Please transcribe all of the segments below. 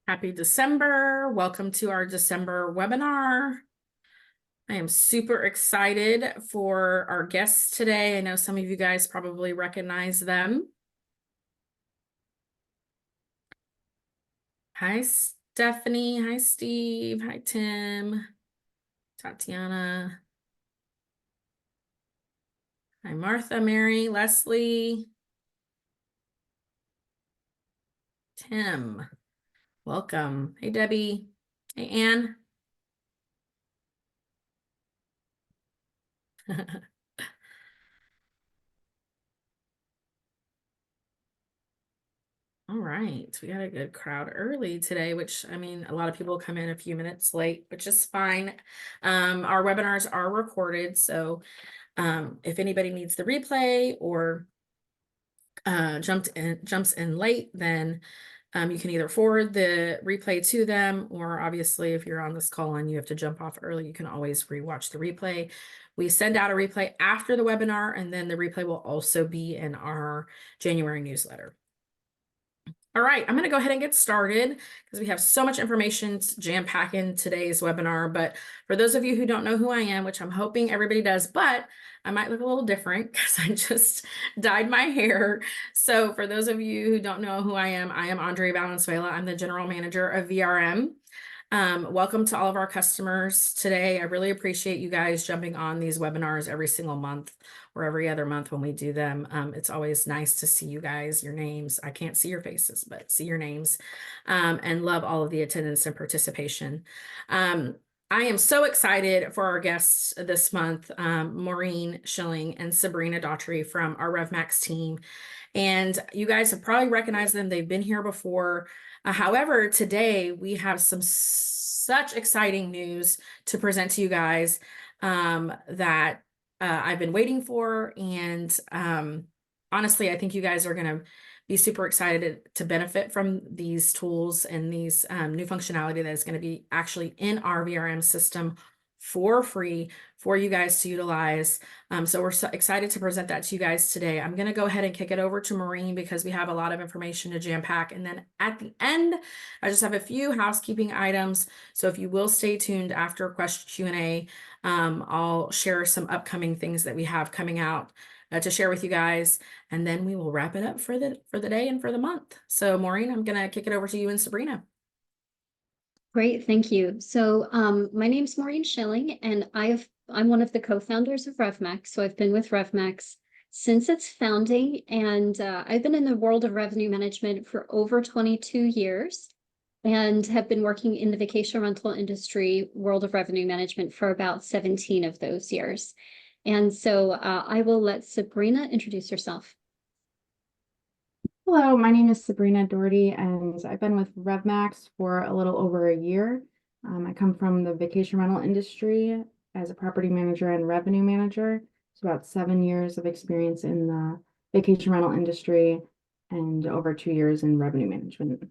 Happy December. Welcome to our December webinar. I am super excited for our guests today. I know some of you guys probably recognize them. Hi, Stephanie. Hi, Steve. Hi, Tim. Tatiana. Hi, Martha, Mary, Leslie. Tim. Welcome. Hey, Debbie. Hey, Ann. All right, we got a good crowd early today, which I mean, a lot of people come in a few minutes late, which is fine. Our webinars are recorded, so if anybody needs the replay or jumps in late, then you can either forward the replay to them, or obviously if you're on this call and you have to jump off early, you can always rewatch the replay. We send out a replay after the webinar, and then the replay will also be in our January newsletter. All right, I'm going to go ahead and get started because we have so much information to jam-pack in today's webinar. But for those of you who don't know who I am, which I'm hoping everybody does, but I might look a little different because I just dyed my hair. So for those of you who don't know who I am Andrea Valenzuela. I'm the general manager of VRM. Welcome to all of our customers today. I really appreciate you guys jumping on these webinars every single month or every other month when we do them. It's always nice to see you guys, your names. I can't see your faces, but see your names, and love all of the attendance and participation. I am so excited for our guests this month, Maureen Schilling and Sabrina Daughtry from our RevMax team. And you guys have probably recognized them. They've been here before. However, today we have such exciting news to present to you guys that I've been waiting for. And honestly, I think you guys are going to be super excited to benefit from these tools and these new functionality that is going to be actually in our VRM system for free for you guys to utilize. So we're so excited to present that to you guys today. I'm going to go ahead and kick it over to Maureen because we have a lot of information to jam pack. And then at the end, I just have a few housekeeping items. So if you will stay tuned after question Q&A, I'll share some upcoming things that we have coming out to share with you guys. And then we will wrap it up for the day and for the month. So Maureen, I'm going to kick it over to you and Sabrina. Great, thank you. So my name's Maureen Schilling, and I'm one of the co-founders of RevMax. So I've been with RevMax since its founding, and I've been in the world of revenue management for over 22 years and have been working in the vacation rental industry world of revenue management for about 17 of those years. And so I will let Sabrina introduce herself. Hello, my name is Sabrina Doherty, and I've been with RevMax for a little over a year. I come from the vacation rental industry as a property manager and revenue manager. It's about 7 years of experience in the vacation rental industry and over 2 years in revenue management.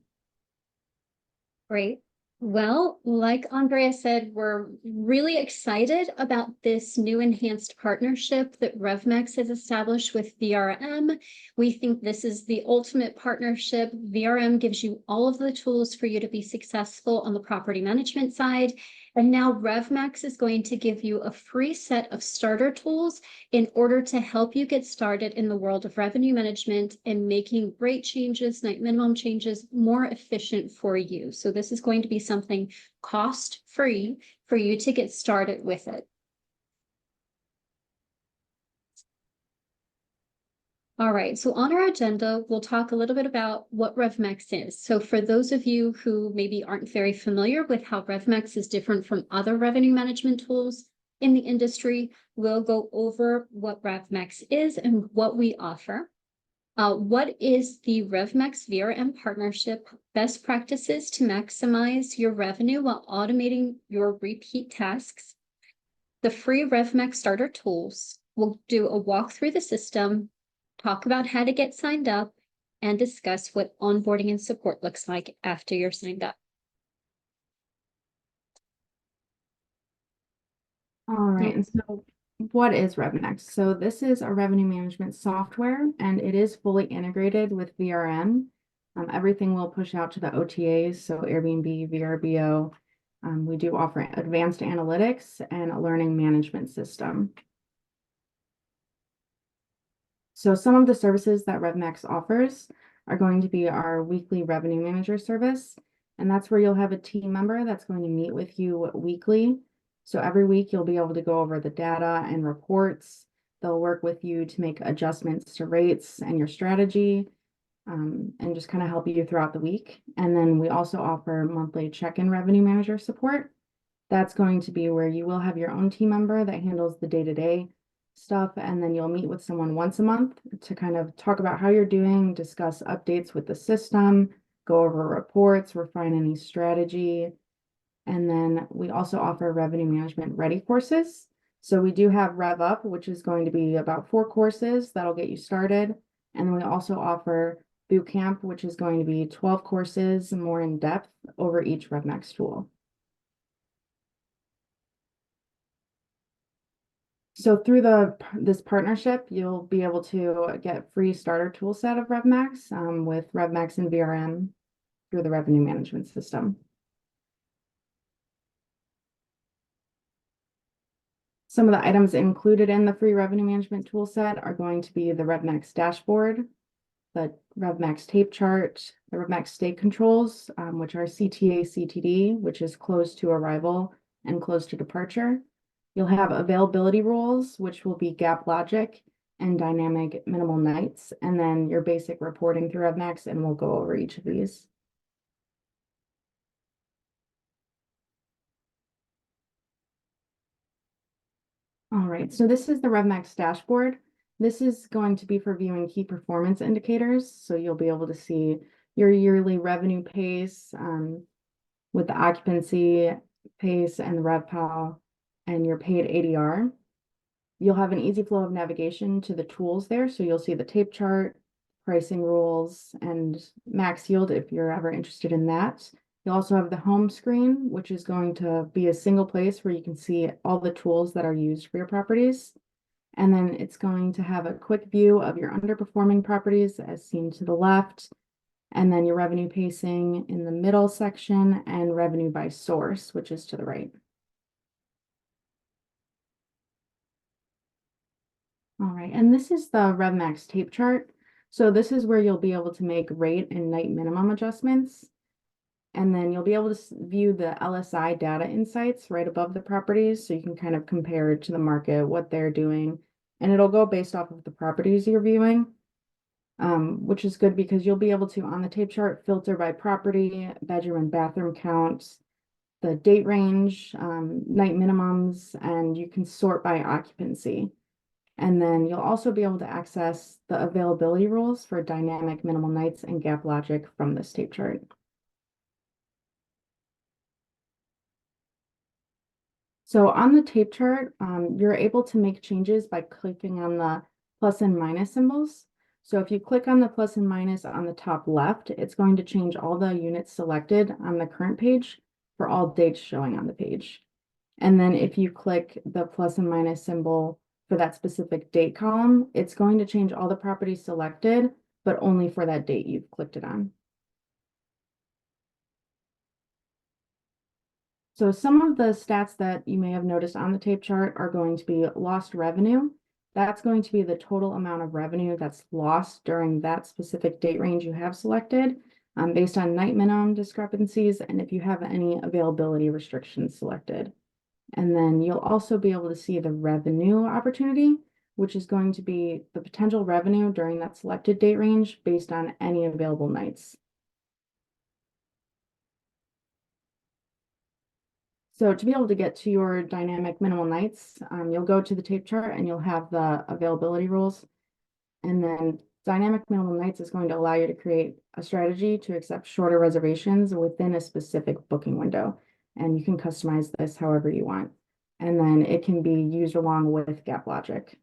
Great. Well, like Andrea said, we're really excited about this new enhanced partnership that RevMax has established with VRM. We think this is the ultimate partnership. VRM gives you all of the tools for you to be successful on the property management side. And now RevMax is going to give you a free set of starter tools in order to help you get started in the world of revenue management and making rate changes, night minimum changes more efficient for you. So this is going to be something cost-free for you to get started with it. All right, so on our agenda, we'll talk a little bit about what RevMax is. So for those of you who maybe aren't very familiar with how RevMax is different from other revenue management tools in the industry, we'll go over what RevMax is and what we offer. What is the RevMax VRM partnership? Best practices to maximize your revenue while automating your repeat tasks. The free RevMax starter tools. We'll do a walk through the system, talk about how to get signed up, and discuss what onboarding and support looks like after you're signed up. All right, and so what is RevMax? So this is a revenue management software, and it is fully integrated with VRM. Everything will push out to the OTAs, so Airbnb, VRBO. We do offer advanced analytics and a learning management system. So some of the services that RevMax offers are going to be our weekly revenue manager service. And that's where you'll have a team member that's going to meet with you weekly. So every week you'll be able to go over the data and reports. They'll work with you to make adjustments to rates and your strategy, and just kind of help you throughout the week. And then we also offer monthly check-in revenue manager support. That's going to be where you will have your own team member that handles the day-to-day stuff, and then you'll meet with someone once a month to kind of talk about how you're doing, discuss updates with the system, go over reports, refine any strategy. And then we also offer revenue management ready courses. So we do have Rev Up, which is going to be about 4 courses that'll get you started. And then we also offer Boot Camp, which is going to be 12 courses more in depth over each RevMax tool. So through this partnership, you'll be able to get free starter tool set of RevMax with RevMax and VRM through the revenue management system. Some of the items included in the free revenue management tool set are going to be the RevMax dashboard, the RevMax tape chart, the RevMax state controls, which are CTA, CTD, which is close to arrival and close to departure. You'll have availability rules, which will be gap logic and dynamic minimal nights, and then your basic reporting through RevMax, and we'll go over each of these. All right, so this is the RevMax dashboard. This is going to be for viewing key performance indicators. So you'll be able to see your yearly revenue pace with the occupancy pace and the RevPAL and your paid ADR. You'll have an easy flow of navigation to the tools there. So you'll see the tape chart, pricing rules, and max yield if you're ever interested in that. You'll also have the home screen, which is going to be a single place where you can see all the tools that are used for your properties. And then it's going to have a quick view of your underperforming properties as seen to the left, and then your revenue pacing in the middle section and revenue by source, which is to the right. All right, and this is the RevMax tape chart. So this is where you'll be able to make rate and night minimum adjustments. And then you'll be able to view the LSI data insights right above the properties. So you can kind of compare to the market, what they're doing. And it'll go based off of the properties you're viewing, which is good because you'll be able to, on the tape chart, filter by property, bedroom and bathroom counts, the date range, night minimums, and you can sort by occupancy. And then you'll also be able to access the availability rules for dynamic minimal nights and gap logic from this tape chart. So on the tape chart, you're able to make changes by clicking on the plus and minus symbols. So if you click on the plus and minus on the top left, it's going to change all the units selected on the current page for all dates showing on the page. And then if you click the plus and minus symbol for that specific date column, it's going to change all the properties selected, but only for that date you've clicked it on. So some of the stats that you may have noticed on the tape chart are going to be lost revenue. That's going to be the total amount of revenue that's lost during that specific date range you have selected, based on night minimum discrepancies and if you have any availability restrictions selected. And then you'll also be able to see the revenue opportunity, which is going to be the potential revenue during that selected date range based on any available nights. So to be able to get to your dynamic minimal nights, you'll go to the tape chart and you'll have the availability rules. And then dynamic minimal nights is going to allow you to create a strategy to accept shorter reservations within a specific booking window. And you can customize this however you want. And then it can be used along with gap logic.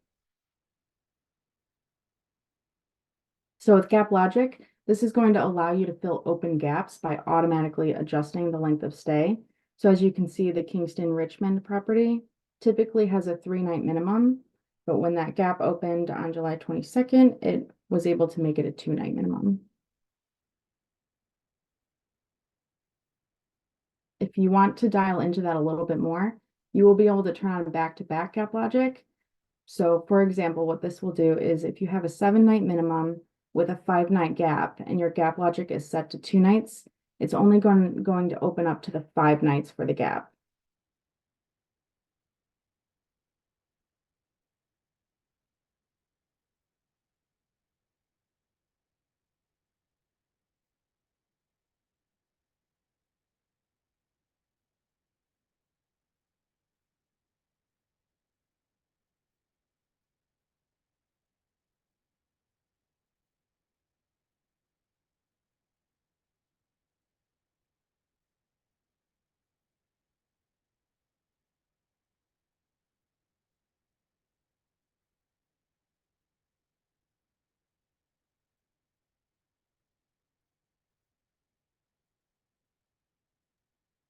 So with gap logic, this is going to allow you to fill open gaps by automatically adjusting the length of stay. So as you can see, the Kingston Richmond property typically has a 3-night minimum, but when that gap opened on July 22nd, it was able to make it a 2-night minimum. If you want to dial into that a little bit more, you will be able to turn on back-to-back gap logic. So for example, what this will do is if you have a 7-night minimum with a 5-night gap and your gap logic is set to 2 nights, it's only going to open up to the 5 nights for the gap.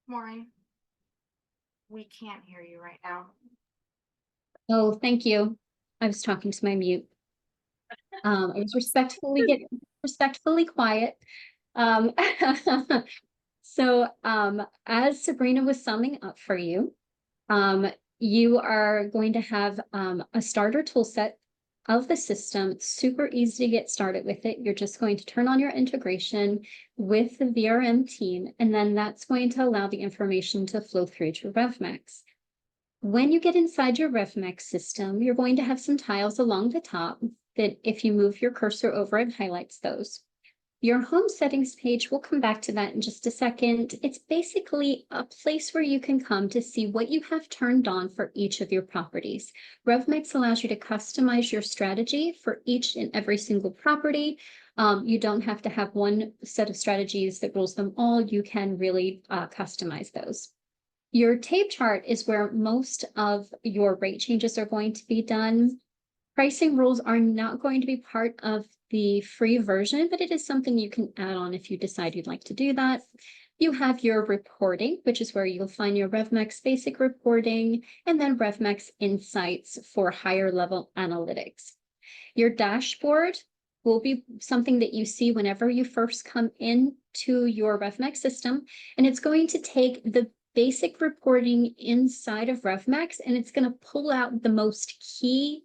Maureen, we can't hear you right now. Oh, thank you. I was talking to my mute. I was respectfully quiet. Um, so as Sabrina was summing up for you, you are going to have a starter tool set of the system. It's super easy to get started with it. You're just going to turn on your integration with the VRM team, and then that's going to allow the information to flow through to RevMax. When you get inside your RevMax system, you're going to have some tiles along the top that if you move your cursor over, it highlights those. Your home settings page, we'll come back to that in just a second. It's basically a place where you can come to see what you have turned on for each of your properties. RevMax allows you to customize your strategy for each and every single property. You don't have to have one set of strategies that rules them all. You can really customize those. Your tape chart is where most of your rate changes are going to be done. Pricing rules are not going to be part of the free version, but it is something you can add on if you decide you'd like to do that. You have your reporting, which is where you'll find your RevMax basic reporting, and then RevMax insights for higher level analytics. Your dashboard will be something that you see whenever you first come into your RevMax system, and it's going to take the basic reporting inside of RevMax, and it's going to pull out the most key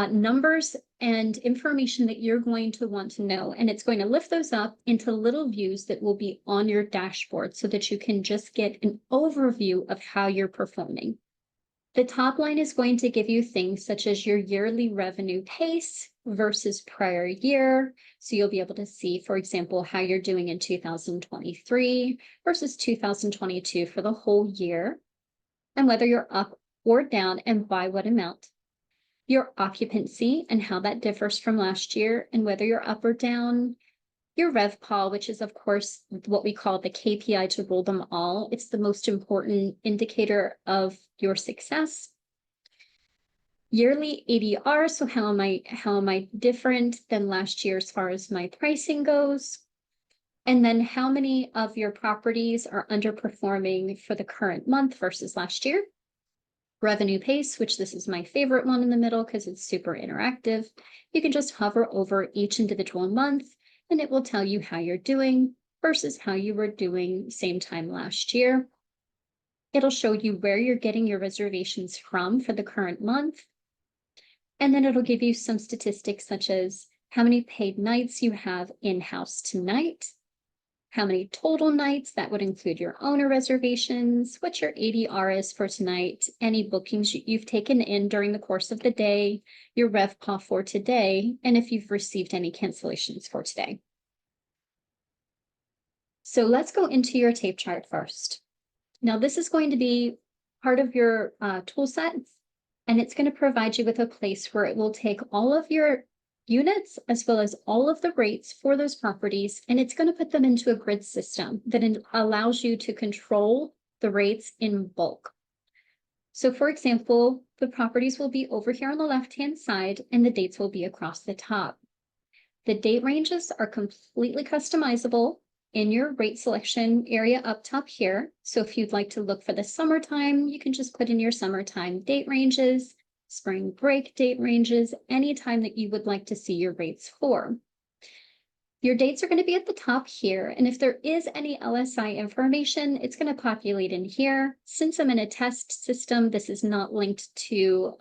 numbers and information that you're going to want to know. And it's going to lift those up into little views that will be on your dashboard so that you can just get an overview of how you're performing. The top line is going to give you things such as your yearly revenue pace versus prior year. So you'll be able to see, for example, how you're doing in 2023 versus 2022 for the whole year, and whether you're up or down and by what amount. Your occupancy and how that differs from last year and whether you're up or down. Your RevPAR, which is of course what we call the KPI to rule them all. It's the most important indicator of your success. Yearly ADR, so how am I different than last year as far as my pricing goes? And then how many of your properties are underperforming for the current month versus last year? Revenue pace, which this is my favorite one in the middle because it's super interactive. You can just hover over each individual month and it will tell you how you're doing versus how you were doing same time last year. It'll show you where you're getting your reservations from for the current month. And then it'll give you some statistics such as how many paid nights you have in-house tonight, how many total nights, that would include your owner reservations, what your ADR is for tonight, any bookings you've taken in during the course of the day, your RevPAR for today, and if you've received any cancellations for today. So let's go into your tape chart first. Now this is going to be part of your tool set, and it's going to provide you with a place where it will take all of your units as well as all of the rates for those properties, and it's going to put them into a grid system that allows you to control the rates in bulk. So for example, the properties will be over here on the left-hand side and the dates will be across the top. The date ranges are completely customizable in your rate selection area up top here. So if you'd like to look for the summertime, you can just put in your summertime date ranges, spring break date ranges, anytime that you would like to see your rates for. Your dates are going to be at the top here. And if there is any LSI information, it's going to populate in here. Since I'm in a test system, this is not linked to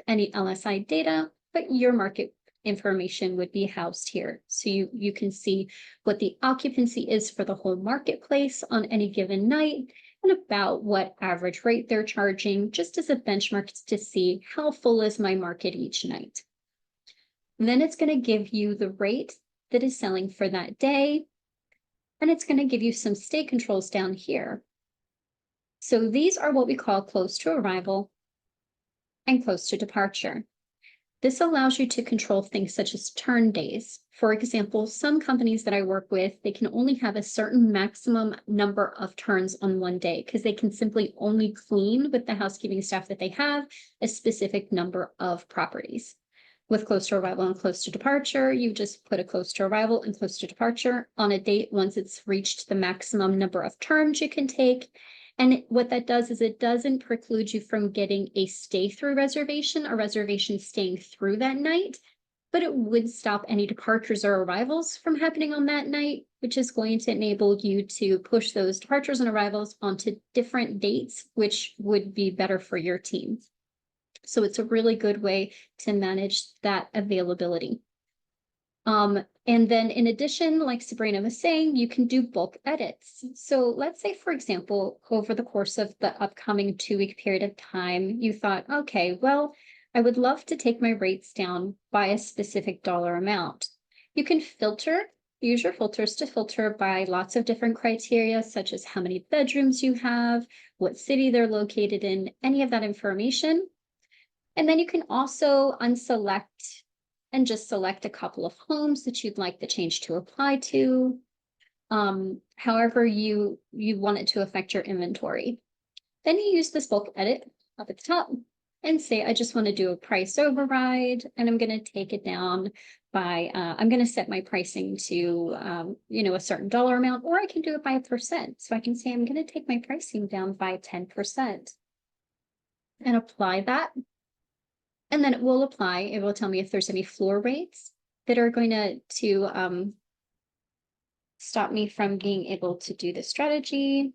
any LSI data, but your market information would be housed here. So you can see what the occupancy is for the whole marketplace on any given night and about what average rate they're charging, just as a benchmark to see how full is my market each night. And then it's going to give you the rate that is selling for that day, and it's going to give you some state controls down here. So these are what we call close to arrival and close to departure. This allows you to control things such as turn days. For example, some companies that I work with, they can only have a certain maximum number of turns on one day because they can simply only clean with the housekeeping staff that they have a specific number of properties. With close to arrival and close to departure, you just put a close to arrival and close to departure on a date once it's reached the maximum number of turns you can take. And what that does is it doesn't preclude you from getting a stay-through reservation, a reservation staying through that night, but it would stop any departures or arrivals from happening on that night, which is going to enable you to push those departures and arrivals onto different dates, which would be better for your team. So it's a really good way to manage that availability. And then in addition, like Sabrina was saying, you can do bulk edits. So let's say, for example, over the course of the upcoming 2-week period of time, you thought, okay, well, I would love to take my rates down by a specific dollar amount. You can use your filters to filter by lots of different criteria, such as how many bedrooms you have, what city they're located in, any of that information. And then you can also unselect and just select a couple of homes that you'd like the change to apply to, however you want it to affect your inventory. Then you use this bulk edit up at the top and say, I just want to do a price override, and I'm going to take it down by, I'm going to set my pricing to, a certain dollar amount, or I can do it by 1%. So I can say, I'm going to take my pricing down by 10% and apply that. And then it will apply. It will tell me if there's any floor rates that are going to stop me from being able to do the strategy.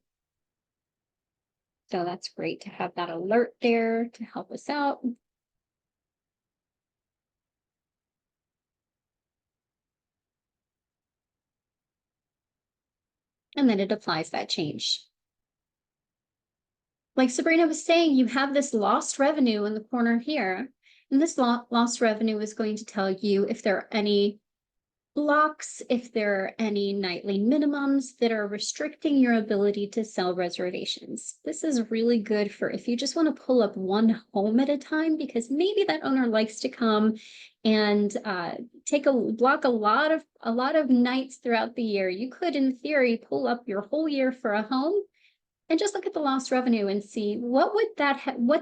So that's great to have that alert there to help us out. And then it applies that change. Like Sabrina was saying, you have this lost revenue in the corner here. And this lost revenue is going to tell you if there are any blocks, if there are any nightly minimums that are restricting your ability to sell reservations. This is really good for if you just want to pull up one home at a time, because maybe that owner likes to come and block a lot of nights throughout the year. You could, in theory, pull up your whole year for a home and just look at the lost revenue and see what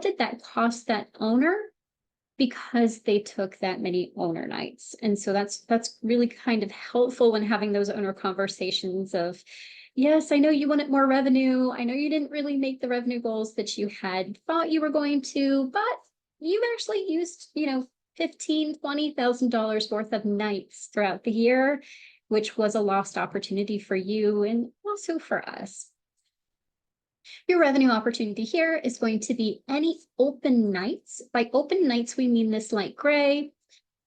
did that cost that owner because they took that many owner nights. And so that's really kind of helpful when having those owner conversations of, yes, I know you wanted more revenue. I know you didn't really make the revenue goals that you had thought you were going to, but you've actually used, $15,000, $20,000 worth of nights throughout the year, which was a lost opportunity for you and also for us. Your revenue opportunity here is going to be any open nights. By open nights, we mean this light gray.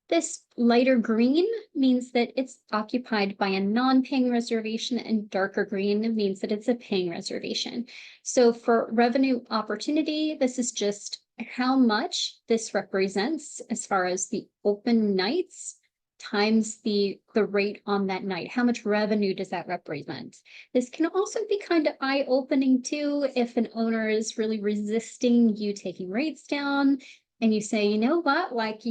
This lighter green means that it's occupied by a non-paying reservation, and darker green means that it's a paying reservation. So for revenue opportunity, this is just how much this represents as far as the open nights times the rate on that night. How much revenue does that represent? This can also be kind of eye-opening too if an owner is really resisting you taking rates down and you say, you know what, like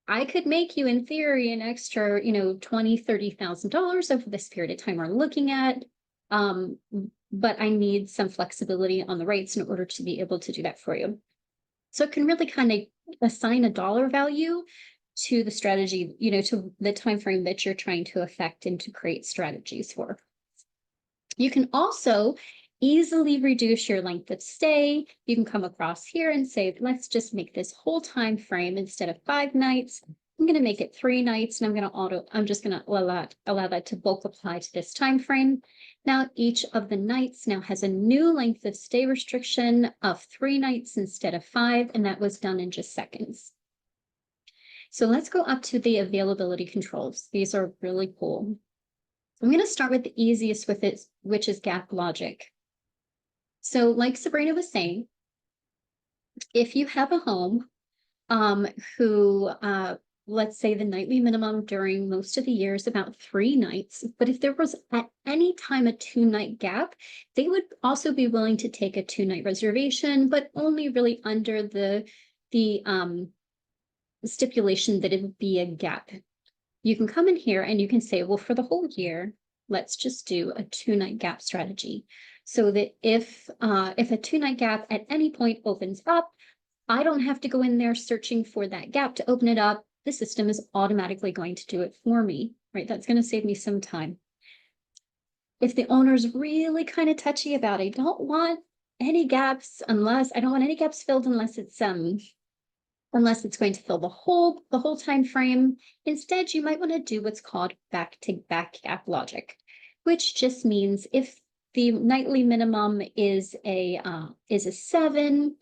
I could make you in theory an extra, $20,000, $30,000 over this period of time we're looking at. But I need some flexibility on the rates in order to be able to do that for you. So it can really kind of assign a dollar value to the strategy, to the time frame that you're trying to affect and to create strategies for. You can also easily reduce your length of stay. You can come across here and say, let's just make this whole time frame, instead of 5 nights, I'm going to make it 3 nights, and I'm just going to allow that to bulk apply to this time frame. Now, each of the nights now has a new length of stay restriction of 3 nights instead of 5, and that was done in just seconds. So let's go up to the availability controls. These are really cool. I'm going to start with the easiest with it, which is gap logic. So like Sabrina was saying, if you have a home who, let's say the nightly minimum during most of the year is about 3 nights, but if there was at any time a 2-night gap, they would also be willing to take a 2-night reservation, but only really under the stipulation that it would be a gap. You can come in here and you can say, well, for the whole year, let's just do a 2-night gap strategy. So that if a 2-night gap at any point opens up, I don't have to go in there searching for that gap to open it up. The system is automatically going to do it for me, right? That's going to save me some time. If the owner's really kind of touchy about, I don't want any gaps filled unless it's going to fill the whole time frame. Instead, you might want to do what's called back-to-back gap logic, which just means if the nightly minimum is a 7,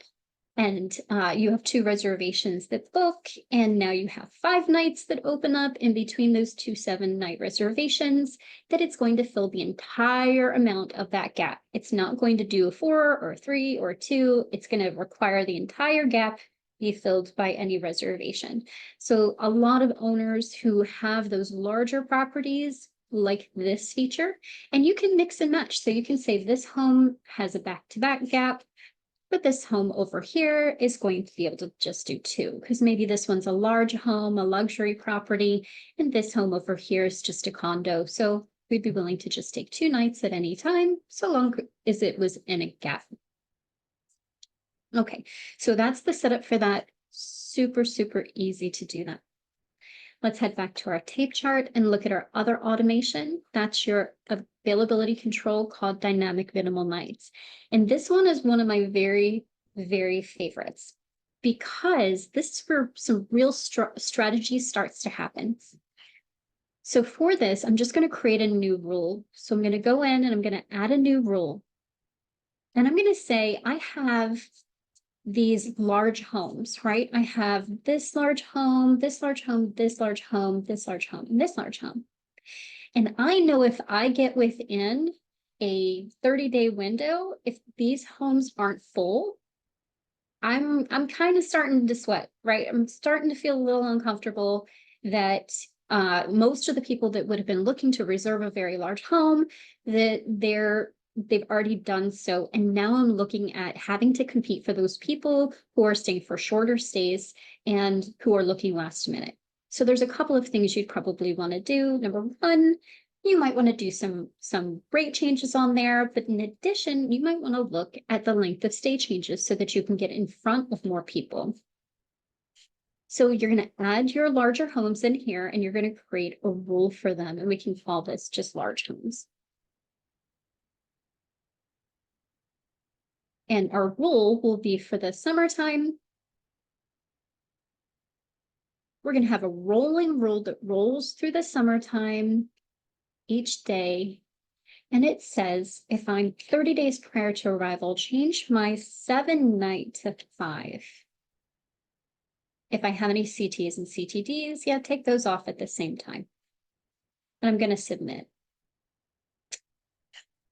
and you have 2 reservations that book, and now you have 5 nights that open up in between those 2 7-night reservations, that it's going to fill the entire amount of that gap. It's not going to do a 4 or a 3 or a 2. It's going to require the entire gap be filled by any reservation. So a lot of owners who have those larger properties like this feature, and you can mix and match. So you can say this home has a back-to-back gap, but this home over here is going to be able to just do 2, because maybe this one's a large home, a luxury property, and this home over here is just a condo. So we'd be willing to just take 2 nights at any time, so long as it was in a gap. Okay, so that's the setup for that. Super, super easy to do that. Let's head back to our tape chart and look at our other automation. That's your availability control called dynamic minimal nights. And this one is one of my very, very favorites, because this is where some real strategy starts to happen. So for this, I'm just going to create a new rule. So I'm going to go in and I'm going to add a new rule. And I'm going to say I have these large homes, right? I have this large home, this large home, this large home, this large home, and this large home. And I know if I get within a 30-day window, if these homes aren't full, I'm kind of starting to sweat, right? I'm starting to feel a little uncomfortable that most of the people that would have been looking to reserve a very large home, that they've already done so. And now I'm looking at having to compete for those people who are staying for shorter stays and who are looking last minute. So there's a couple of things you'd probably want to do. Number one, you might want to do some rate changes on there, but in addition, you might want to look at the length of stay changes so that you can get in front of more people. So you're going to add your larger homes in here, and you're going to create a rule for them, and we can call this just large homes. And our rule will be for the summertime. We're going to have a rolling rule that rolls through the summertime each day. And it says, if I'm 30 days prior to arrival, change my 7-night to 5. If I have any CTs and CTDs, yeah, take those off at the same time. And I'm going to submit.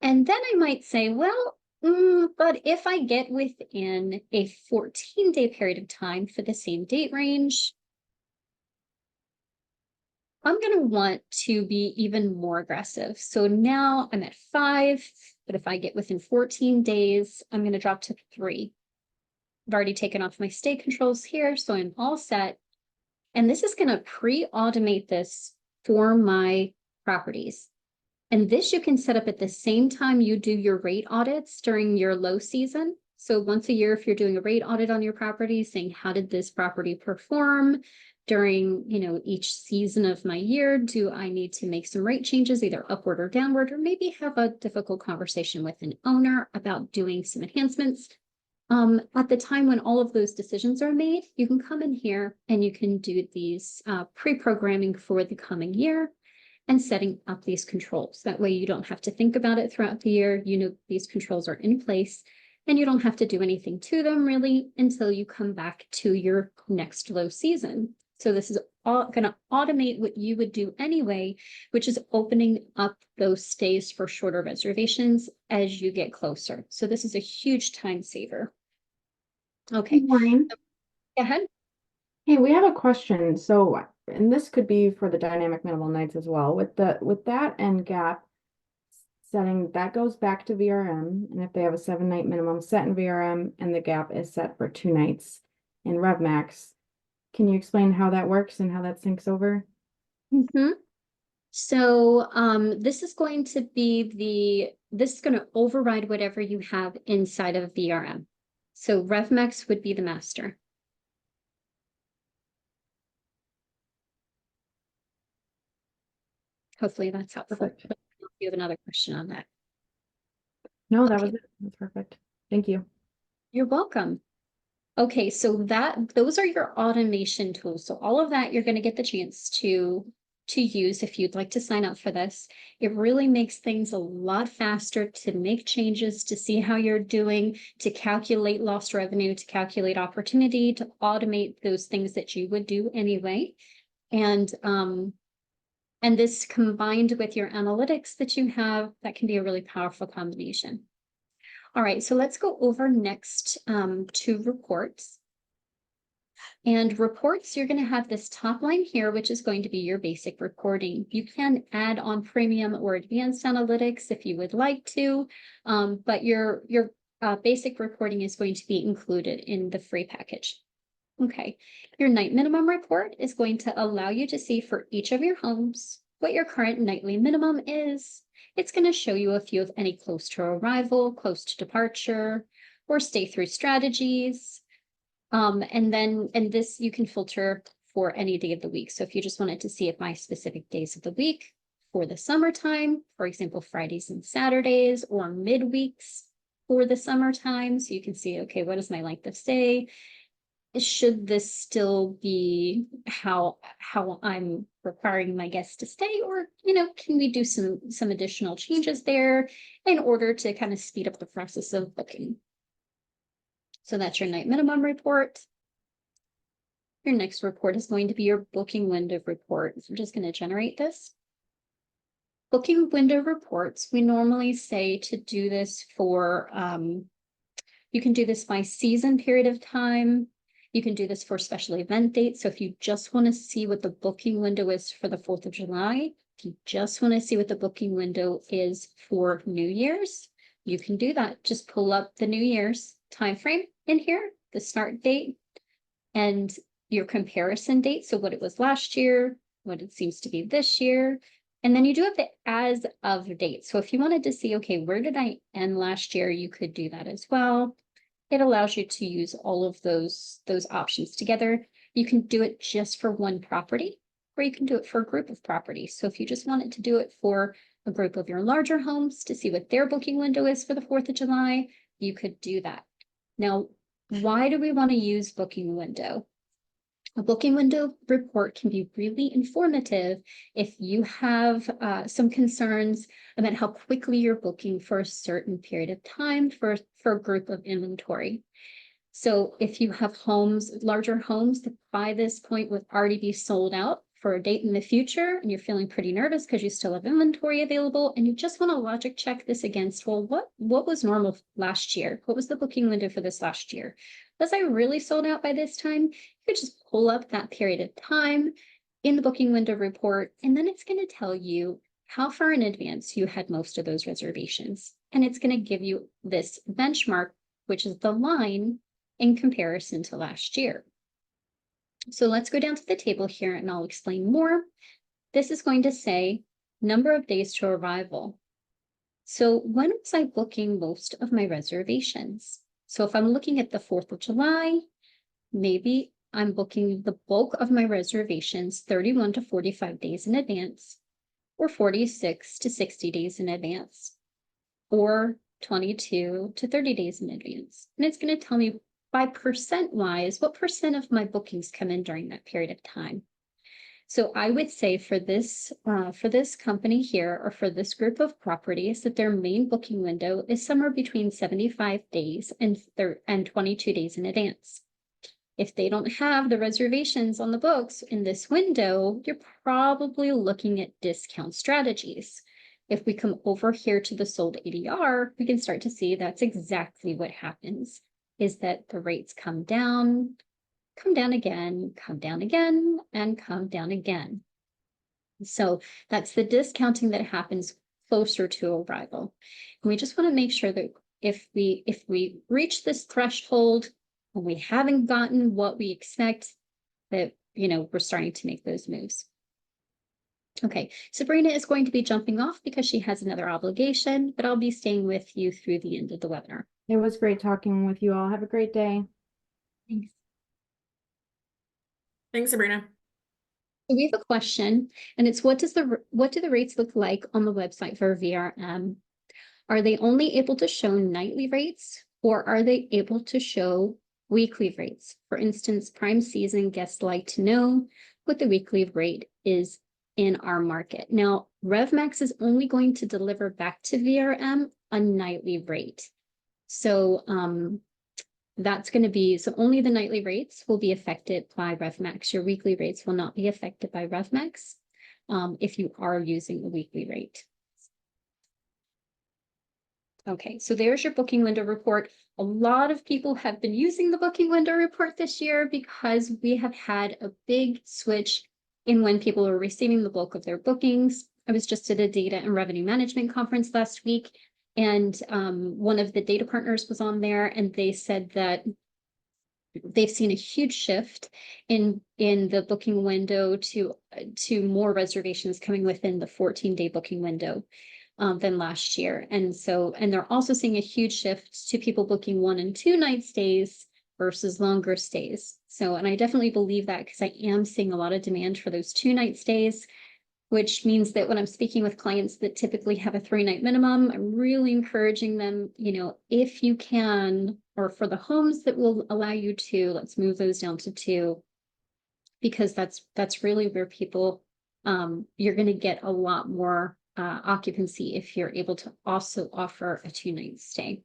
And then I might say, well, but if I get within a 14-day period of time for the same date range, I'm going to want to be even more aggressive. So now I'm at 5, but if I get within 14 days, I'm going to drop to 3. I've already taken off my stay controls here, so I'm all set. And this is going to pre-automate this for my properties. And this you can set up at the same time you do your rate audits during your low season. So once a year, if you're doing a rate audit on your property, saying, how did this property perform during, each season of my year? Do I need to make some rate changes, either upward or downward, or maybe have a difficult conversation with an owner about doing some enhancements? At the time when all of those decisions are made, you can come in here and you can do these pre-programming for the coming year and setting up these controls. That way you don't have to think about it throughout the year. You know these controls are in place and you don't have to do anything to them really until you come back to your next low season. So this is all going to automate what you would do anyway, which is opening up those stays for shorter reservations as you get closer. So this is a huge time saver. Okay, Maureen, go ahead. hey, we have a question. So, and this could be for the dynamic minimal nights as well. With that and gap setting, that goes back to VRM. And if they have a 7-night minimum set in VRM and the gap is set for 2 nights in RevMax, can you explain how that works and how that syncs over? So this is going to be this is going to override whatever you have inside of VRM. So RevMax would be the master. Hopefully that's helpful. Perfect. You have another question on that. No, that Okay. was it. That's perfect. Thank you. You're welcome. Okay, so those are your automation tools. So all of that you're going to get the chance to use if you'd like to sign up for this. It really makes things a lot faster to make changes, to see how you're doing, to calculate lost revenue, to calculate opportunity, to automate those things that you would do anyway. And this combined with your analytics that you have, that can be a really powerful combination. All right, so let's go over next to reports. And reports, you're going to have this top line here, which is going to be your basic reporting. You can add on premium or advanced analytics if you would like to, but your basic reporting is going to be included in the free package. Okay, your night minimum report is going to allow you to see for each of your homes what your current nightly minimum is. It's going to show you a few of any close to arrival, close to departure, or stay through strategies. And this you can filter for any day of the week. So if you just wanted to see if my specific days of the week for the summertime, for example, Fridays and Saturdays, or midweeks for the summertime, so you can see, okay, what is my length of stay? Should this still be how I'm requiring my guests to stay, or can we do some additional changes there in order to kind of speed up the process of booking? So that's your night minimum report. Your next report is going to be your booking window report. So I'm just going to generate this. Booking window reports, we normally say to do this for, you can do this by season period of time. You can do this for special event dates. So if you just want to see what the booking window is for the 4th of July, if you just want to see what the booking window is for New Year's, you can do that. Just pull up the New Year's timeframe in here, the start date, and your comparison date. So what it was last year, what it seems to be this year. And then you do have the as of date. So if you wanted to see, okay, where did I end last year? You could do that as well. It allows you to use all of those options together. You can do it just for one property, or you can do it for a group of properties. So if you just wanted to do it for a group of your larger homes to see what their booking window is for the 4th of July, you could do that. Now, why do we want to use booking window? A booking window report can be really informative if you have some concerns about how quickly you're booking for a certain period of time for a group of inventory. So if you have homes, larger homes that by this point would already be sold out for a date in the future, and you're feeling pretty nervous because you still have inventory available, and you just want to logic check this against, well, what was normal last year? What was the booking window for this last year? Was I really sold out by this time? You could just pull up that period of time in the booking window report, and then it's going to tell you how far in advance you had most of those reservations. And it's going to give you this benchmark, which is the line in comparison to last year. So let's go down to the table here and I'll explain more. This is going to say number of days to arrival. So when was I booking most of my reservations? So if I'm looking at the 4th of July, maybe I'm booking the bulk of my reservations 31 to 45 days in advance, or 46 to 60 days in advance. Or 22 to 30 days in advance. And it's going to tell me by percent wise, what percent of my bookings come in during that period of time. So I would say for this company here, or for this group of properties, that their main booking window is somewhere between 75 days and 22 days in advance. If they don't have the reservations on the books in this window, you're probably looking at discount strategies. If we come over here to the sold ADR, we can start to see that's exactly what happens, is that the rates come down again, come down again, and come down again. So that's the discounting that happens closer to arrival. And we just want to make sure that if we reach this threshold and we haven't gotten what we expect, that, you know, we're starting to make those moves. Okay, Sabrina is going to be jumping off because she has another obligation, but I'll be staying with you through the end of the webinar. It was great talking with you all. Have a great day. Thanks. Thanks, Sabrina. We have a question, and it's what do the rates look like on the website for VRM? Are they only able to show nightly rates, or are they able to show weekly rates? For instance, prime season guests like to know what the weekly rate is in our market. Now, RevMax is only going to deliver back to VRM a nightly rate. So that's going to be, so only the nightly rates will be affected by RevMax. Your weekly rates will not be affected by RevMax if you are using the weekly rate. Okay, so there's your booking window report. A lot of people have been using the booking window report this year because we have had a big switch in when people are receiving the bulk of their bookings. I was just at a data and revenue management conference last week, and one of the data partners was on there, and they said that they've seen a huge shift in the booking window to more reservations coming within the 14-day booking window than last year. And they're also seeing a huge shift to people booking 1 and 2 night stays versus longer stays. So, and I definitely believe that because I am seeing a lot of demand for those 2-night stays, which means that when I'm speaking with clients that typically have a 3-night minimum, I'm really encouraging them, you know, if you can, or for the homes that will allow you to, let's move those down to 2, because that's really where people, you're going to get a lot more occupancy if you're able to also offer a 2-night stay.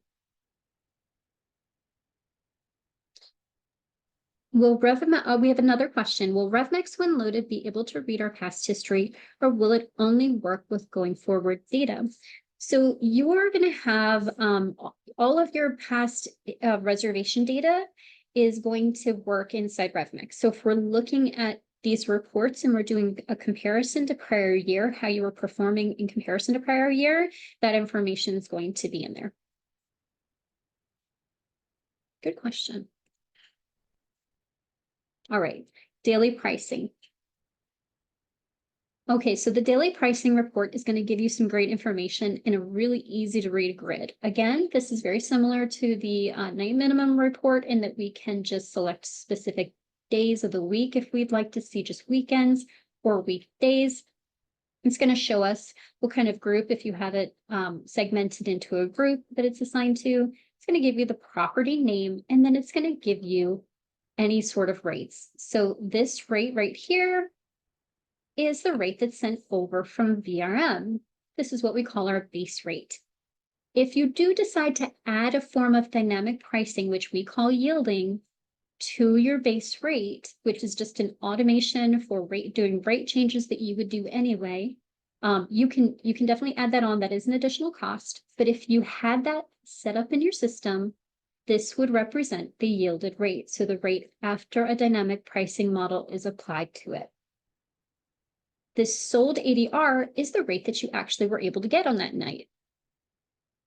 Will RevMax, we have another question. Will RevMax, when loaded, be able to read our past history, or will it only work with going forward data? So you're going to have all of your past reservation data is going to work inside RevMax. So if we're looking at these reports and we're doing a comparison to prior year, how you were performing in comparison to prior year, that information is going to be in there. Good question. All right, daily pricing. Okay, so the daily pricing report is going to give you some great information in a really easy to read grid. Again, this is very similar to the night minimum report in that we can just select specific days of the week if we'd like to see just weekends or weekdays. It's going to show us what kind of group, if you have it segmented into a group that it's assigned to. It's going to give you the property name, and then it's going to give you any sort of rates. So this rate right here is the rate that's sent over from VRM. This is what we call our base rate. If you do decide to add a form of dynamic pricing, which we call yielding, to your base rate, which is just an automation for doing rate changes that you would do anyway, you can definitely add that on. That is an additional cost. But if you had that set up in your system, this would represent the yielded rate. So the rate after a dynamic pricing model is applied to it. This sold ADR is the rate that you actually were able to get on that night.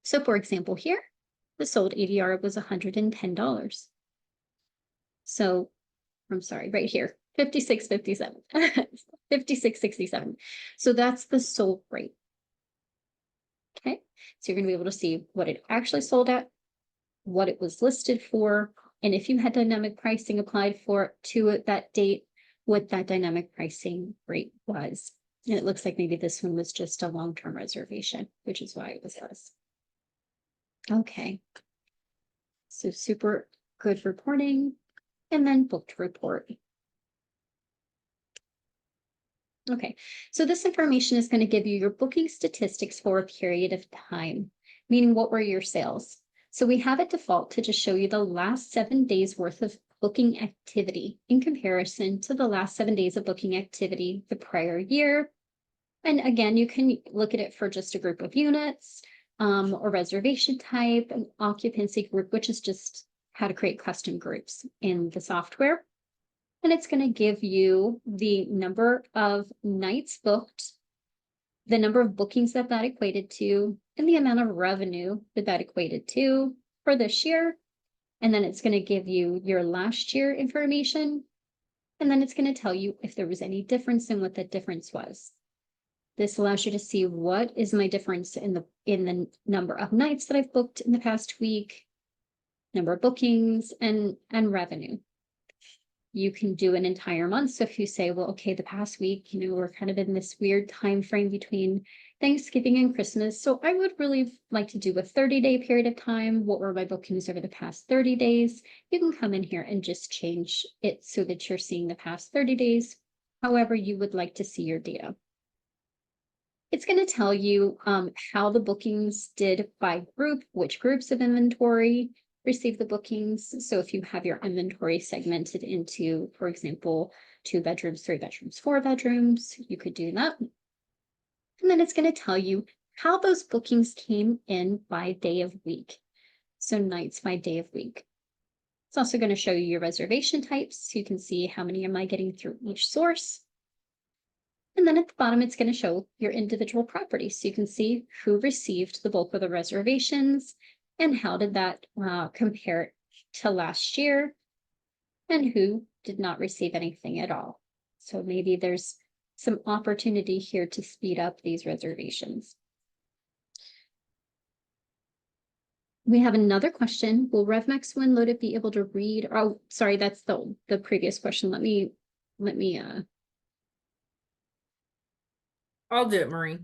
So for example, here, the sold ADR was $110. So I'm sorry, right here, $56.57, $56.67. So that's the sold rate. Okay, so you're going to be able to see what it actually sold at, what it was listed for, and if you had dynamic pricing applied for to it that date, what that dynamic pricing rate was. And it looks like maybe this one was just a long-term reservation, which is why it was less. Okay. So super good reporting, and then booked report. Okay, so this information is going to give you your booking statistics for a period of time, meaning what were your sales. So we have it default to just show you the last 7 days worth of booking activity in comparison to the last 7 days of booking activity the prior year. And again, you can look at it for just a group of units, or reservation type, an occupancy group, which is just how to create custom groups in the software. And it's going to give you the number of nights booked, the number of bookings that equated to, and the amount of revenue that equated to for this year. And then it's going to give you your last year information. And then it's going to tell you if there was any difference and what the difference was. This allows you to see what is my difference in the number of nights that I've booked in the past week, number of bookings, and revenue. You can do an entire month. So if you say, well, okay, the past week, we're kind of in this weird time frame between Thanksgiving and Christmas. So I would really like to do a 30-day period of time. What were my bookings over the past 30 days? You can come in here and just change it so that you're seeing the past 30 days, however you would like to see your data. It's going to tell you how the bookings did by group, which groups of inventory receive the bookings. So if you have your inventory segmented into, for example, 2 bedrooms, 3 bedrooms, 4 bedrooms, you could do that. And then it's going to tell you how those bookings came in by day of week. So nights by day of week. It's also going to show you your reservation types. So you can see how many am I getting through each source. And then at the bottom, it's going to show your individual properties. So you can see who received the bulk of the reservations and how did that compare to last year and who did not receive anything at all. So maybe there's some opportunity here to speed up these reservations. We have another question. Will RevMax when loaded be able to read? Oh, sorry, that's the previous question. Let me I'll do it, Marie.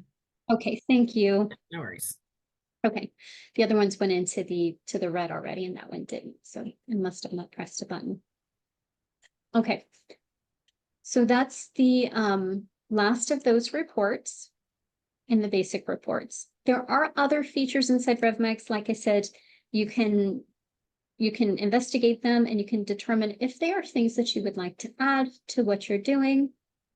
Okay, thank you. No worries. Okay, the other ones went into the red already, and that one didn't. So I must have not pressed a button. Okay, so that's the last of those reports in the basic reports. There are other features inside RevMax. Like I said, you can investigate them and you can determine if they are things that you would like to add to what you're doing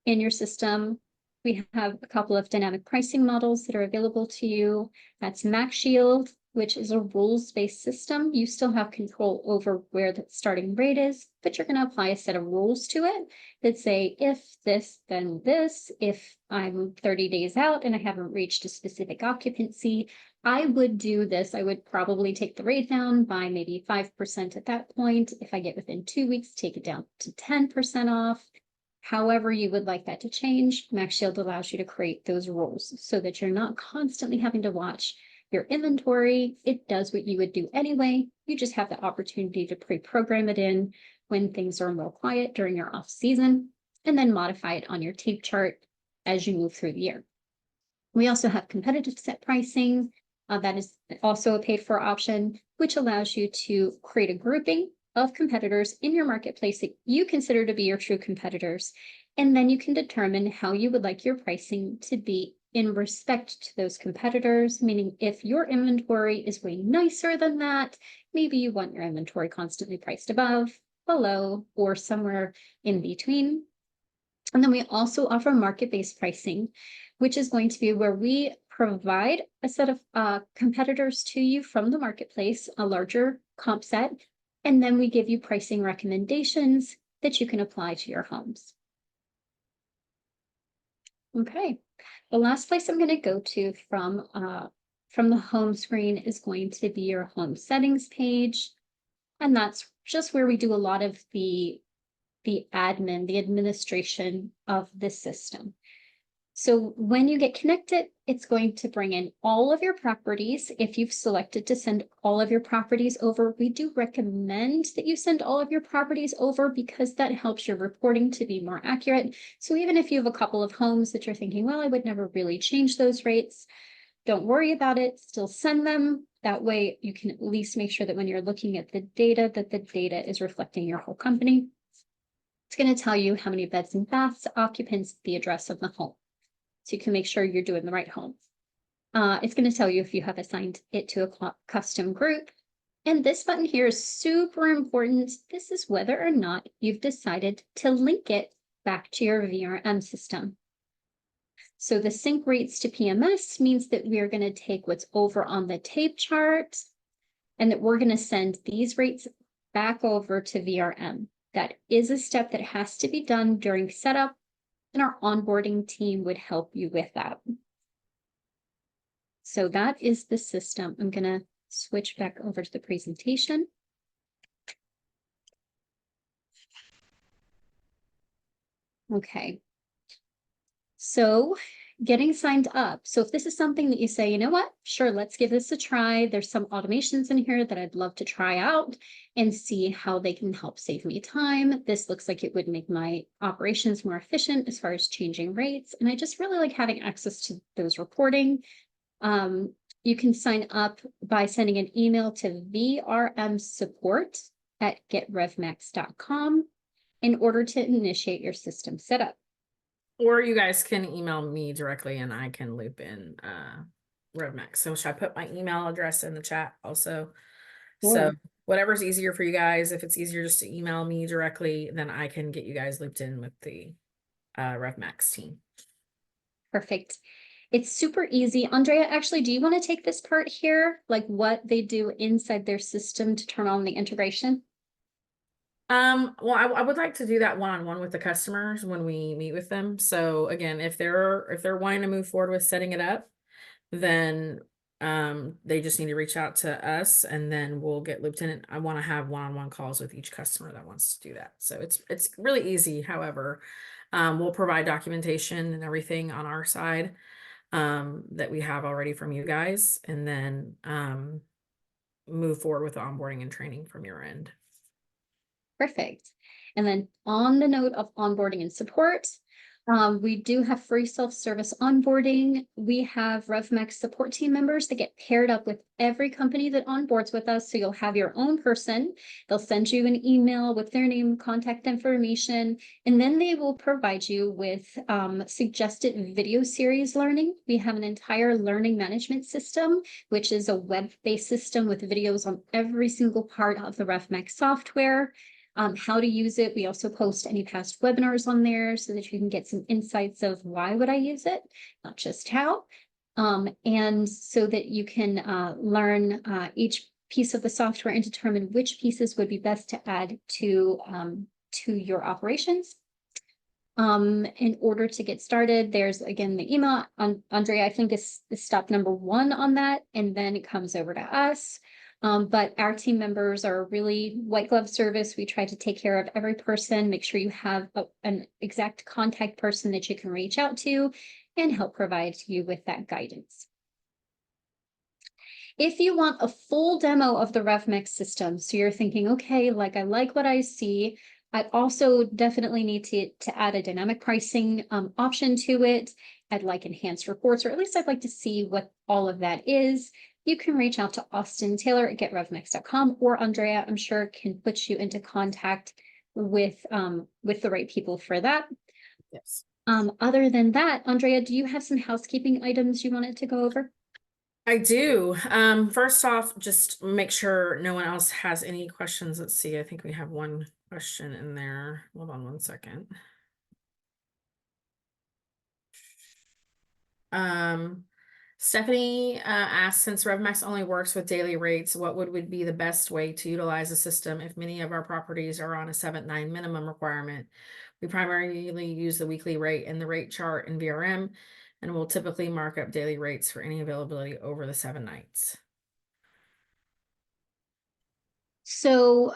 in your system. We have a couple of dynamic pricing models that are available to you. That's Max Shield, which is a rules-based system. You still have control over where the starting rate is, but you're going to apply a set of rules to it that say, if this, then this. If I'm 30 days out and I haven't reached a specific occupancy, I would do this. I would probably take the rate down by maybe 5% at that point. If I get within 2 weeks, take it down to 10% off. However you would like that to change, Max Shield allows you to create those rules so that you're not constantly having to watch your inventory. It does what you would do anyway. You just have the opportunity to pre-program it in when things are more quiet during your off season, and then modify it on your tape chart as you move through the year. We also have competitive set pricing. That is also a paid for option, which allows you to create a grouping of competitors in your marketplace that you consider to be your true competitors. And then you can determine how you would like your pricing to be in respect to those competitors, meaning if your inventory is way nicer than that, maybe you want your inventory constantly priced above, below, or somewhere in between. And then we also offer market-based pricing, which is going to be where we provide a set of competitors to you from the marketplace, a larger comp set, and then we give you pricing recommendations that you can apply to your homes. Okay, the last place I'm going to go to from the home screen is going to be your home settings page. And that's just where we do a lot of the admin, the administration of the system. So when you get connected, it's going to bring in all of your properties. If you've selected to send all of your properties over, we do recommend that you send all of your properties over because that helps your reporting to be more accurate. So even if you have a couple of homes that you're thinking, well, I would never really change those rates, don't worry about it, still send them. That way you can at least make sure that when you're looking at the data, that the data is reflecting your whole company. It's going to tell you how many beds and baths, occupants, the address of the home. So you can make sure you're doing the right home. It's going to tell you if you have assigned it to a custom group. And this button here is super important. This is whether or not you've decided to link it back to your VRM system. So the sync rates to PMS means that we are going to take what's over on the tape chart and that we're going to send these rates back over to VRM. That is a step that has to be done during setup, and our onboarding team would help you with that. So that is the system. I'm going to switch back over to the presentation. Okay. So getting signed up. So if this is something that you say, you know what, sure, let's give this a try. There's some automations in here that I'd love to try out and see how they can help save me time. This looks like it would make my operations more efficient as far as changing rates. And I just really like having access to those reporting. You can sign up by sending an email to vrmsupport@getrevmax.com in order to initiate your system setup. Or you guys can email me directly and I can loop in RevMax. So should I put my email address in the chat also? So whatever's easier for you guys. If it's easier just to email me directly, then I can get you guys looped in with the RevMax team. Perfect. It's super easy. Andrea, actually, do you want to take this part here? Like what they do inside their system to turn on the integration? Well, I would like to do that one-on-one with the customers when we meet with them. So again, if they're wanting to move forward with setting it up, then they just need to reach out to us and then we'll get looped in. I want to have one-on-one calls with each customer that wants to do that. So it's really easy. However, we'll provide documentation and everything on our side that we have already from you guys, and then move forward with the onboarding and training from your end. Perfect. And then on the note of onboarding and support, we do have free self-service onboarding. We have RevMax support team members that get paired up with every company that onboards with us. So you'll have your own person. They'll send you an email with their name, contact information, and then they will provide you with suggested video series learning. We have an entire learning management system, which is a web-based system with videos on every single part of the RevMax software. How to use it. We also post any past webinars on there so that you can get some insights of why would I use it, not just how. And so that you can learn each piece of the software and determine which pieces would be best to add to your operations. In order to get started, there's again the email. Andrea, I think is step number 1 on that, and then it comes over to us. But our team members are really white glove service. We try to take care of every person, make sure you have an exact contact person that you can reach out to and help provide you with that guidance. If you want a full demo of the RevMax system, so you're thinking, okay, like I like what I see, I also definitely need to add a dynamic pricing option to it. I'd like enhanced reports, or at least I'd like to see what all of that is. You can reach out to Austin Taylor at getrevmax.com, or Andrea, I'm sure, can put you into contact with the right people for that. Yes. Other than that, Andrea, do you have some housekeeping items you wanted to go over? I do. First off, just make sure no one else has any questions. Let's see. I think we have one question in there. Hold on one second. Stephanie asked, since RevMax only works with daily rates, what would be the best way to utilize the system if many of our properties are on a 7-9 minimum requirement? We primarily use the weekly rate in the rate chart in VRM, and will typically mark up daily rates for any availability over the 7 nights. So,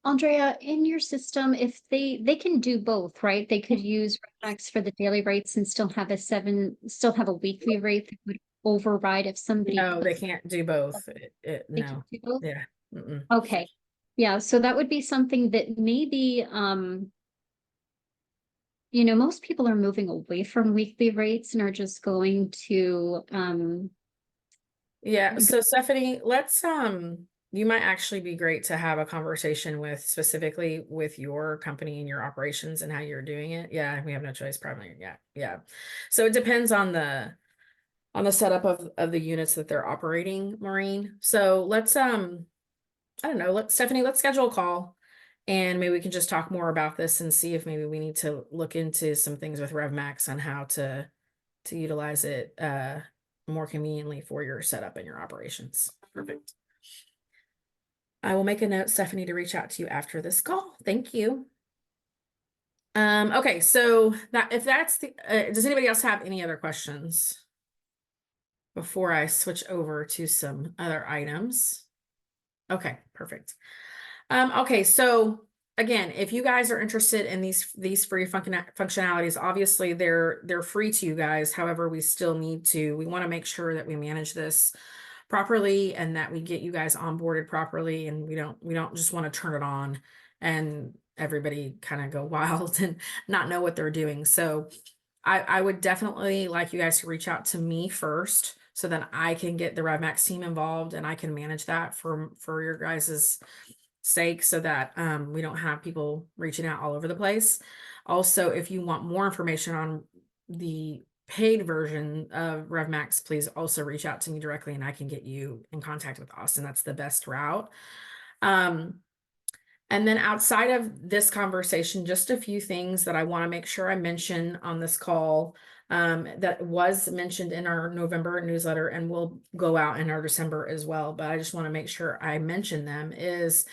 Andrea, in your system, if they can do both, right? They could use RevMax for the daily rates and still have a weekly rate that would override if somebody. No, they can't do both. They No. can do both? Yeah. Mm-mm. Okay. Yeah, so that would be something that maybe, most people are moving away from weekly rates and are just going to Yeah, so Stephanie, let's you might actually be great to have a conversation with specifically with your company and your operations and how you're doing it. Yeah, we have no choice, probably. Yeah, yeah. So it depends on the setup of the units that they're operating, Maureen. So let's I don't know, Stephanie, let's schedule a call and maybe we can just talk more about this and see if maybe we need to look into some things with RevMax on how to utilize it more conveniently for your setup and your operations. Perfect. I will make a note, Stephanie, to reach out to you after this call. Thank you. Okay, so that if that's the does anybody else have any other questions before I switch over to some other items? Okay, perfect. Okay, so again, if you guys are interested in these free functionalities, obviously they're free to you guys. However, we still need to, we want to make sure that we manage this properly and that we get you guys onboarded properly, and we don't just want to turn it on and everybody kind of go wild and not know what they're doing. So I would definitely like you guys to reach out to me first so that I can get the RevMax team involved and I can manage that for your guys's sake so that we don't have people reaching out all over the place. Also, if you want more information on the paid version of RevMax, please also reach out to me directly and I can get you in contact with Austin. That's the best route. And then outside of this conversation, just a few things that I want to make sure I mention on this call that was mentioned in our November newsletter and will go out in our December as well. But I just want to make sure I mention them is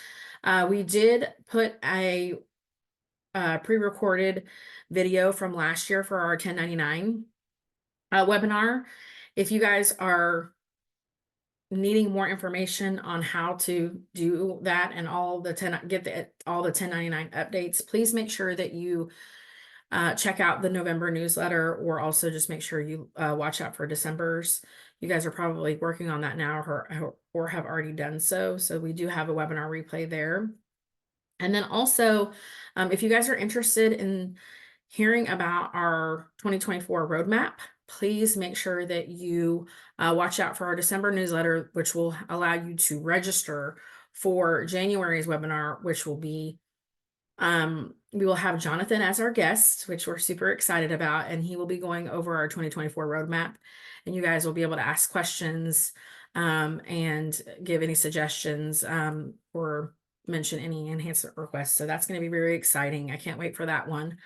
we did put a pre-recorded video from last year for our 1099 webinar. If you guys are needing more information on how to do that and all the all the 1099 updates, please make sure that you check out the November newsletter, or also just make sure you watch out for December's. You guys are probably working on that now or have already done so. So we do have a webinar replay there. And then also, if you guys are interested in hearing about our 2024 roadmap, please make sure that you watch out for our December newsletter, which will allow you to register for January's webinar, which will be, we will have Jonathan as our guest, which we're super excited about, and he will be going over our 2024 roadmap, and you guys will be able to ask questions and give any suggestions or mention any enhancement requests. So that's going to be very exciting. I can't wait for that one.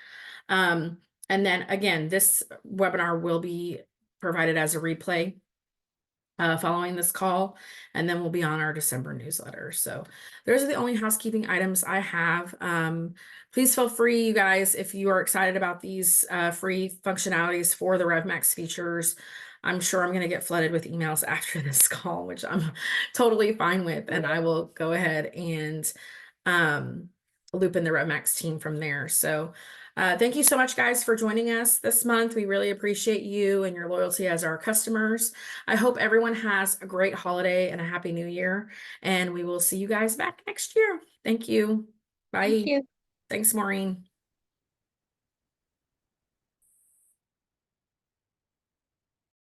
And then again, this webinar will be provided as a replay following this call, and then we'll be on our December newsletter. So those are the only housekeeping items I have. Please feel free, you guys, if you are excited about these free functionalities for the RevMax features. I'm sure I'm going to get flooded with emails after this call, which I'm totally fine with, and I will go ahead and loop in the RevMax team from there. So thank you so much, guys, for joining us this month. We really appreciate you and your loyalty as our customers. I hope everyone has a great holiday and a happy new year, and we will see you guys back next year. Thank you. Bye. Thank you. Thanks, Maureen.